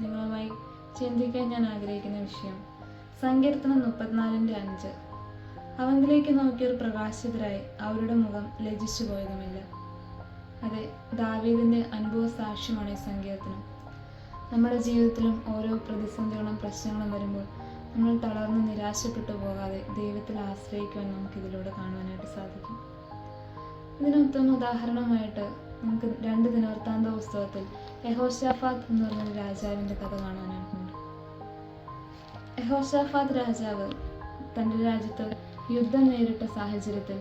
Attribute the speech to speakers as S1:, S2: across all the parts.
S1: നിങ്ങളുമായി ചിന്തിക്കാൻ ഞാൻ ആഗ്രഹിക്കുന്ന വിഷയം സങ്കീർത്തനം 34:5. അവങ്കിലേക്ക് നോക്കിയവർ പ്രകാശിതരായി, അവരുടെ മുഖം ലജ്ജിച്ചു പോയതുമില്ല. അതെ, ദാവീദിന്റെ അനുഭവ സാക്ഷ്യമാണ് ഈ സങ്കീർത്തനം. നമ്മുടെ ജീവിതത്തിലും ഓരോ പ്രതിസന്ധികളും പ്രശ്നങ്ങളും വരുമ്പോൾ നമ്മൾ തളർന്ന് നിരാശപ്പെട്ടു പോകാതെ ദൈവത്തിൽ ആശ്രയിക്കുവാൻ നമുക്കിതിലൂടെ കാണുവാനായിട്ട് സാധിക്കും. ഇതിനൊത്തം ഉദാഹരണമായിട്ട് നമുക്ക് 2 ദിനവൃത്താന്ത പുസ്തകത്തിൽ യഹോശാഫാത്ത് എന്ന് പറഞ്ഞൊരു രാജാവിൻ്റെ കഥ കാണാനായിട്ടുണ്ട്. യഹോശാഫാത്ത് രാജാവ് തൻ്റെ രാജ്യത്ത് യുദ്ധം നേരിട്ട സാഹചര്യത്തിൽ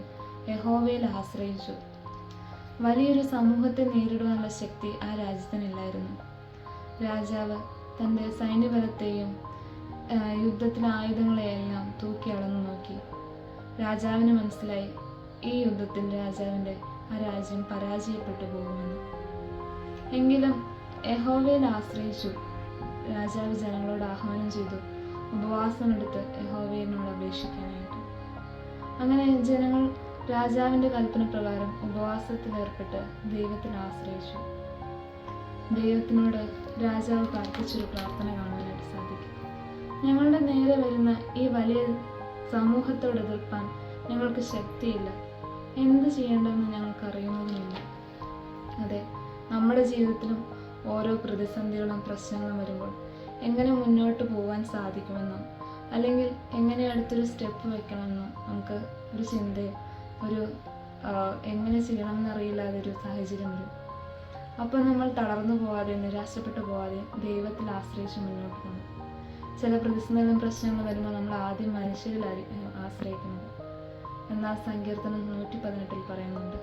S1: യഹോവയിൽ ആശ്രയിച്ചു. വലിയൊരു സമൂഹത്തെ നേരിടുവാനുള്ള ശക്തി ആ രാജ്യത്തിനില്ലായിരുന്നു. രാജാവ് തൻ്റെ സൈന്യബലത്തെയും യുദ്ധത്തിലെ ആയുധങ്ങളെയെല്ലാം തൂക്കി അളന്നു നോക്കി. രാജാവിന് മനസ്സിലായി, ഈ യുദ്ധത്തിൽ രാജാവിൻ്റെ ആ രാജ്യം പരാജയപ്പെട്ടു പോകുമെന്ന്. എങ്കിലും യഹോവയിൽ ആശ്രയിച്ചു രാജാവ് ജനങ്ങളോട് ആഹ്വാനം ചെയ്തു ഉപവാസമെടുത്ത് യഹോവയോട് അപേക്ഷിക്കാനായിട്ട്. അങ്ങനെ ജനങ്ങൾ രാജാവിൻ്റെ കൽപ്പന പ്രകാരം ഉപവാസത്തിലേർപ്പെട്ട് ദൈവത്തിൽ ആശ്രയിച്ചു. ദൈവത്തിനോട് രാജാവ് പ്രാർത്ഥിച്ചൊരു പ്രാർത്ഥന കാണാനായിട്ട് സാധിക്കും. ഞങ്ങളുടെ നേരെ വരുന്ന ഈ വലിയ സമൂഹത്തോട് എതിർപ്പാൻ ഞങ്ങൾക്ക് ശക്തിയില്ല, എന്ത് ചെയ്യേണ്ടതെന്ന് ഞങ്ങൾക്ക് അറിയുന്നതുമില്ല. അതെ, നമ്മുടെ ജീവിതത്തിലും ഓരോ പ്രതിസന്ധികളും പ്രശ്നങ്ങളും വരുമ്പോൾ എങ്ങനെ മുന്നോട്ട് പോകാൻ സാധിക്കുമെന്നോ അല്ലെങ്കിൽ എങ്ങനെ അടുത്തൊരു സ്റ്റെപ്പ് വെക്കണമെന്നോ നമുക്ക് ഒരു ചിന്തയോ എങ്ങനെ ചെയ്യണമെന്നറിയില്ലാതെ ഒരു സാഹചര്യം വരും. അപ്പോൾ നമ്മൾ തളർന്നു പോകാതെ നിരാശപ്പെട്ടു പോകാതെ ദൈവത്തിൽ ആശ്രയിച്ച് മുന്നോട്ട് പോകണം. ചില പ്രതിസന്ധികളും പ്രശ്നങ്ങളും വരുമ്പോൾ നമ്മൾ ആദ്യം മനുഷ്യരിൽ ആശ്രയിക്കുന്നത്. എന്നാൽ സങ്കീർത്തനം 118 പറയുന്നുണ്ട്,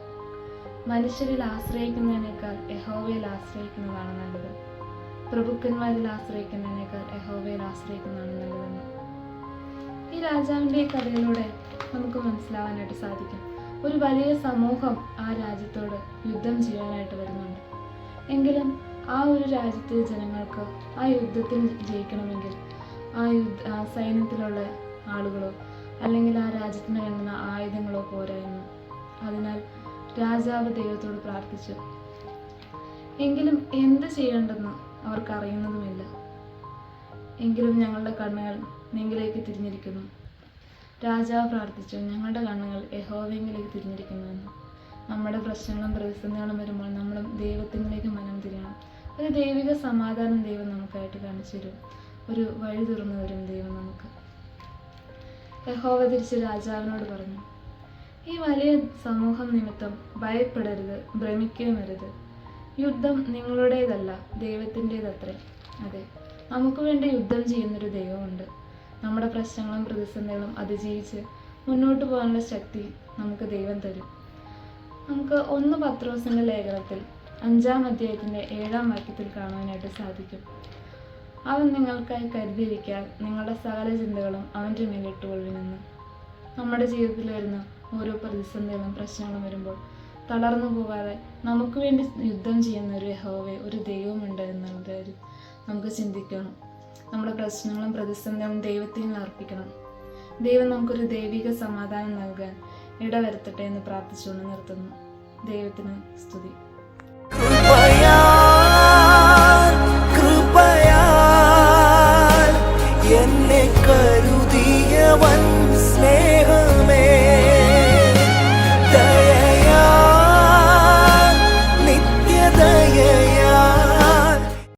S1: മനുഷ്യരിൽ ആശ്രയിക്കുന്നതിനേക്കാൾ യഹോവയിൽ ആശ്രയിക്കുന്നതാണ് നല്ലത്, പ്രഭുക്കന്മാരിൽ ആശ്രയിക്കുന്നതിനേക്കാൾ യഹോവയിൽ ആശ്രയിക്കുന്നതാണ് നല്ലതെന്ന്. ഈ രാജാവിൻ്റെ ഈ കഥയിലൂടെ നമുക്ക് മനസ്സിലാവാനായിട്ട് സാധിക്കും, ഒരു വലിയ സമൂഹം ആ രാജ്യത്തോട് യുദ്ധം ചെയ്യാനായിട്ട് വരുന്നുണ്ട്. എങ്കിലും ആ ഒരു രാജ്യത്തെ ജനങ്ങൾക്ക് ആ യുദ്ധത്തിൽ ജയിക്കണമെങ്കിൽ ആ സൈന്യത്തിലുള്ള ആളുകളോ അല്ലെങ്കിൽ ആ രാജ്യത്തിന് വേണ്ടുന്ന ആയുധങ്ങളോ പോരായിരുന്നു. അതിനാൽ രാജാവ് ദൈവത്തോട് പ്രാർത്ഥിച്ചു. എങ്കിലും എന്ത് ചെയ്യേണ്ടെന്ന് അവർക്ക് അറിയുന്നതുമില്ല. എങ്കിലും ഞങ്ങളുടെ കണ്ണുകൾ നിങ്ങളിലേക്ക് തിരിഞ്ഞിരിക്കുന്നു. രാജാവ് പ്രാർത്ഥിച്ചു, ഞങ്ങളുടെ കണ്ണുകൾ യഹോവയിലേക്ക് തിരിഞ്ഞിരിക്കുന്നുവെന്ന്. നമ്മുടെ പ്രശ്നങ്ങളും പ്രതിസന്ധികളും വരുമ്പോൾ നമ്മളും ദൈവത്തിലേക്ക് മനം തിരിയണം. ഒരു ദൈവിക സമാധാനം ദൈവം നമുക്കായിട്ട് കാണിച്ചു തരും. ഒരു വഴി തുറന്നു തരും ദൈവം നമുക്ക്. യഹോവ തിരിച്ച് രാജാവിനോട് പറഞ്ഞു, ഈ വലിയ സമൂഹം നിമിത്തം ഭയപ്പെടരുത്, ഭ്രമിക്കുകയുമരുത്. യുദ്ധം നിങ്ങളുടേതല്ല, ദൈവത്തിൻ്റെതത്രേ. അതെ, നമുക്ക് വേണ്ടി യുദ്ധം ചെയ്യുന്നൊരു ദൈവമുണ്ട്. നമ്മുടെ പ്രശ്നങ്ങളും പ്രതിസന്ധികളും അതിജീവിച്ച് മുന്നോട്ട് പോകാനുള്ള ശക്തി നമുക്ക് ദൈവം തരും. നമുക്ക് 1 പത്രോസിൻ്റെ ലേഖനത്തിൽ 5-ാം അധ്യായത്തിൻ്റെ 7-ാം വാക്യത്തിൽ കാണുവാനായിട്ട് സാധിക്കും, അവൻ നിങ്ങൾക്കായി കരുതിയിരിക്കാൻ നിങ്ങളുടെ സകല ചിന്തകളും അവൻ്റെ മേലിട്ടുകൊള്ളുമെന്ന്. നമ്മുടെ ജീവിതത്തിൽ വരുന്ന ഓരോ പ്രതിസന്ധികളും പ്രശ്നങ്ങളും വരുമ്പോൾ തളർന്നു പോകാതെ നമുക്ക് വേണ്ടി യുദ്ധം ചെയ്യുന്ന ഒരു യഹോവയെ, ഒരു ദൈവമുണ്ട് എന്നുള്ളത് നമുക്ക് ചിന്തിക്കണം. നമ്മുടെ പ്രശ്നങ്ങളും പ്രതിസന്ധികളും ദൈവത്തിൽ അർപ്പിക്കണം. ദൈവം നമുക്കൊരു ദൈവിക സമാധാനം നൽകാൻ ഇടവരുത്തട്ടെ എന്ന് പ്രാർത്ഥിച്ചുകൊണ്ട് നിർത്തുന്നു. ദൈവത്തിന് സ്തുതി.